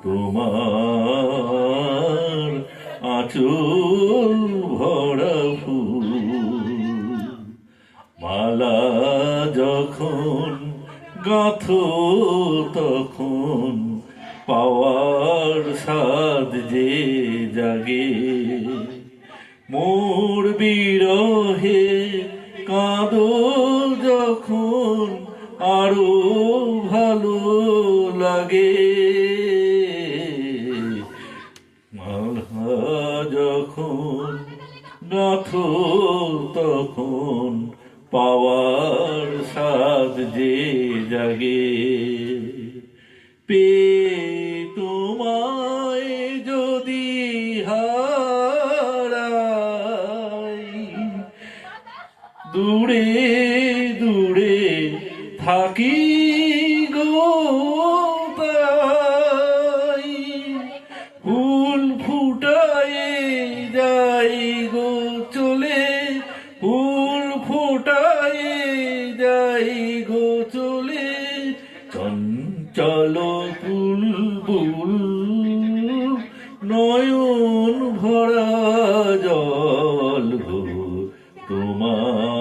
তোমার আঁচল ভরা ফুল, মালা যখন গাঁথো তখন পাওয়ার সাদ যে জাগে, মোর বিরহে কাঁদো যখন আরো ভালো লাগে, মালা যখন গাঁথো তখন পাওয়ার সাদ যে জাগে। তোমায় যদি হারাই, দূরে দূরে থাকি গো তাই, ফুল ফুটায়ে যাই গো চলে, ফুল ফুটায়ে যাই গো চলে, চঞ্চল বুলবুল নয়ন ভরা জল গো, তোমার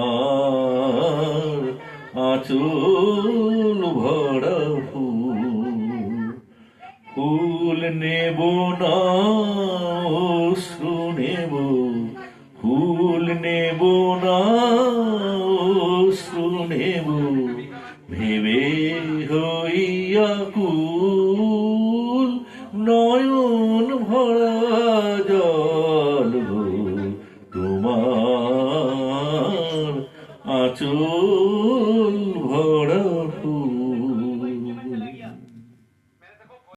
আঁচল ভরা ফুল, ফুল নেব না অশ্রু নেব, ফুল নেব না অশ্রু নেব, ভেবে হইয়া কুল নয়ন ভরা